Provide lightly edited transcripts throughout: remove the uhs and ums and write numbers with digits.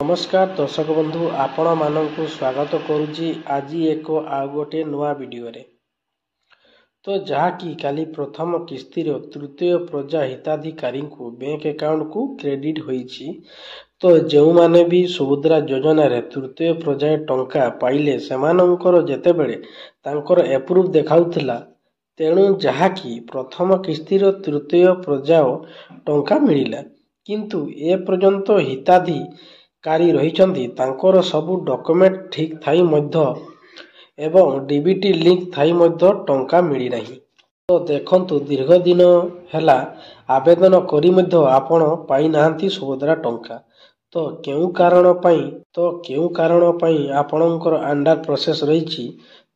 नमस्कार दर्शक बंधु आपण मानक स्वागत करुच्ची आज एक आउ गोटे नुआ वीडियो रे। तो जहाँकि काली प्रथम किस्तिर तृतीय प्रजा हिताधिकारी को बैंक अकाउंट को क्रेडिट होईची। तो जो माने भी सुभद्रा योजना रे तृतीय प्रजा टंका पाइले सेमानंकर जेतेबेले तांकर एप्रूव देखाउथिला तेणु जहाँकि प्रथम किस्तिर तृतीय प्रजा टंका मिलिला किंतु ए पर्यंत हिताधिकारी रहिछंती तांकर सबु डॉक्यूमेंट ठीक थाई मध्य एवं डीबीटी लिंक थाई मध्य टंका मिली नहीं। तो देखंतु दीर्घ दिन हैला आवेदन करी मध्य आपण पाई नाहंती सुभद्रा टंका। तो केउ कारण पई आपणकर अंडर प्रोसेस रहिछि।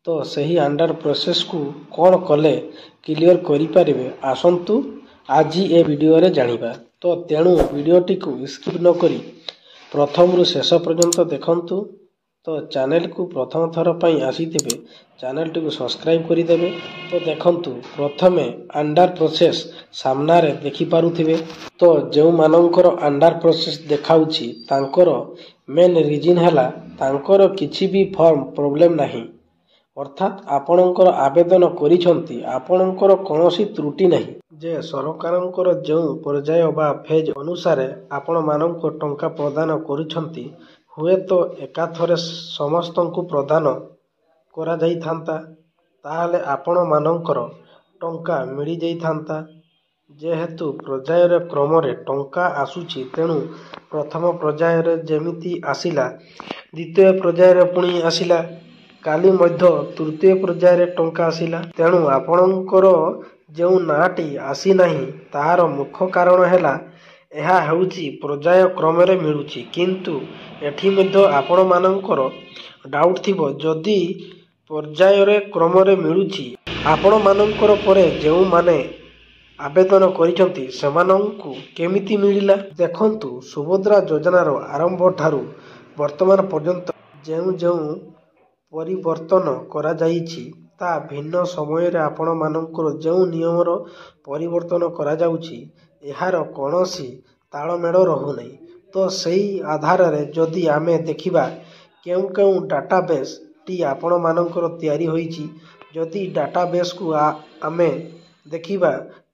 तो सही अंडर प्रोसेस को कौन कले क्लियर करि पारिबे आसंतु आज ए वीडियो रे जानिबा। तो तेणु वीडियोटी को स्किप न करी प्रथम रु शेष पर्यंत देखंतु। तो चैनल को प्रथम थर पई आसीथिबे चैनल टी को सब्सक्राइब करि देबे। तो देखंतु प्रथमे अंडर प्रोसेस सामना रे देखि पारुथिबे। तो जेउ मानकर अंडर प्रोसेस देखाउछि तांकर मेन रीजन हैला तांकर किछि भी फॉर्म प्रॉब्लम नाही, अर्थात आपणकर आवेदन करिछंती आपणकर कोनोसी त्रुटि नाही जे सरकारंकर जो पर्याय बा फेज अनुसार आपण मानक टंका प्रदान करिछंती हुए तो एकाथरे समस्त को प्रदान करा जाई थांता ताहाले आपण मानकर टंका मिली जाई थांता। जेहेतु पर्यायर क्रम रे टंका आसुची तेणु प्रथम पर्यायर जेमिति आसिला द्वितीय पर्यायर पुणी आसिला काली मध्य तृतीय पर्यायर टंका आसिला। तेणु आपणकर जो नाटी आसी नाही ताहार मुख्य कारण हैला एहा हेउची पर्याय क्रम रे मिलुची किंतु एठी मध्य आपण मानकर डाउट थिबो जदि पर्याय क्रम रे मिलुची आपण मानकर परे जेउ माने आवेदन करिसंती सेमानंकु केमिति मिलिला। देखंतु सुभद्रा योजनार आरंभ ठारू वर्तमान पर्यंत जेउ परिवर्तन करा जाईची ता भिन्न समय रे आपण मानकर जेउ नियमर परिवर्तन करा जाउची एहार कोनोसी ताळमेळ रहु नै। तो सही आधार रे जदि आमे देखिबा केउ डाटाबेस टी आपण मानकर तयारी होईची जदि डाटाबेस को आमे देखिबा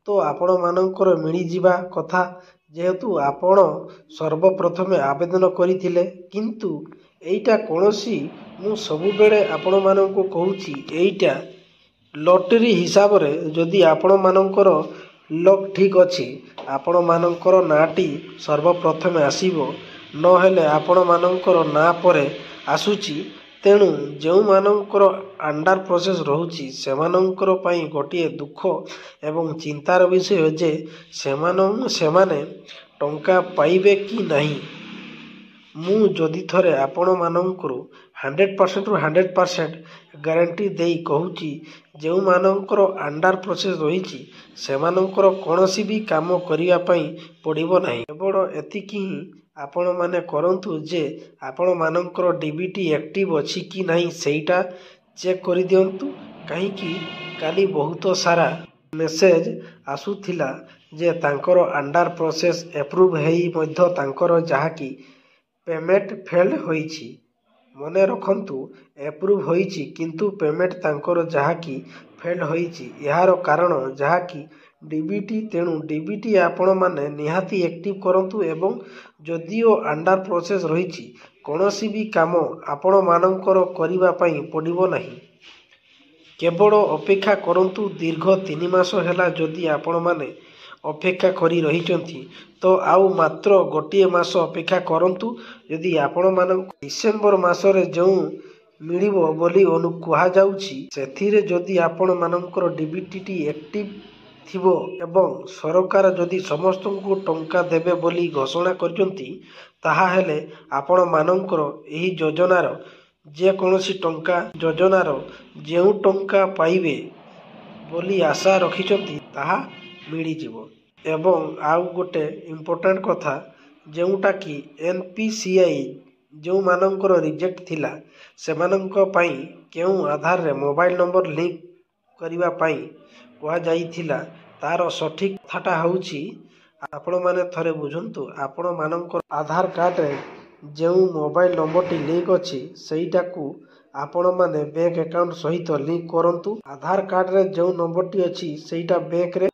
तो आपण मानकर मिली जिबा कथा जेहेतु आपण सर्वप्रथमे आवेदन करिथिले किंतु एइटा कोनोसी मु सबु बेले आपण माननको कहूची एइटा लॉटरी हिसाब रे जदि आपण मानकर लक ठीक अछि आपण मानकर नाटी सर्वप्रथमे आसीबो न हेले आपण मानकर ना परे आसुची। तेणु जो मानकर अंडर प्रोसेस रहुची सेमानंकर पई गोटिए दुख एवं चिंतार विषय जे सेमाने टंका पाइबे कि नहीं। मु जदि थरे आपण मानकर 100% रु 100% गारंटी देई कहूची जो मानकर अंडर प्रोसेस रहिची सेमानंकर कोनोसी भी काम करिया पई पड़िबो नाही। केवल एतिकी आपण माने करंतु जे आपण मानकर डीबीटी एक्टिव अछि कि नहीं सेटा चेक करि दियंतु काहे कि काली बहुत सारा मेसेज आसुथिला जे तांकर अंडर प्रोसेस एप्रूव हेई मध्य तांकर जहाँकि पेमेंट फेल होईची। मने रखंतु एप्रूव होईची किंतु पेमेंट तांकर जहाँकि फेल होईची यार कारण जहाँकि डीबीटी। तेणु डीबीटी आपण माने निहाती एक्टिव करंतु एवं जदिओ अंडर प्रोसेस रहिची कोनोसी भी काम आपण मानकर करिबा पई पड़िबो नाही। केवल अपेक्षा करंतु दीर्घ 3 मास हैला जदि आपण माने अपेक्षा करी रहिचंती तो आउ मात्र गोटिए मास अपेक्षा करंतु। यदि आपण मानक डिसेंबर मास रे जो मिलिबो बोली कुहा जाउची सेथिरे जदि आपण मानकर डीबीटी टी एक्टिव थिबो एवं सरकार जदि समस्त को टंका देबे बोली घोषणा करचंती ताहा हेले आपण मानकर एही योजनार जे कोनोसी टंका योजनार जेउ टंका पाइबे बोली आशा रखिचंती ताहा मिली जिवो। एवं आउ गोटे इम्पोर्टेंट कथा जेउटा कि एनपीसीआई जो मानकर रिजेक्ट थिला सेमानंक पई केउ आधार रे मोबाइल नंबर लिंक करिवा पई कुहा जाईथिला तार सठिक कथाटा होउची आपण माने थरे बुझंतु आपण मानकर आधार कार्ड रे ଯେଉଁ ମୋବାଇଲ ନମ୍ବରଟି ଲିଙ୍କ ଅଛି ସେଇଟାକୁ ଆପଣମାନେ ବ୍ୟାଙ୍କ ଆକାଉଣ୍ଟ ସହିତ ଲିଙ୍କ କରନ୍ତୁ। ଆଧାର କାର୍ଡରେ ଯେଉଁ ନମ୍ବରଟି ଅଛି ସେଇଟା ବ୍ୟାଙ୍କରେ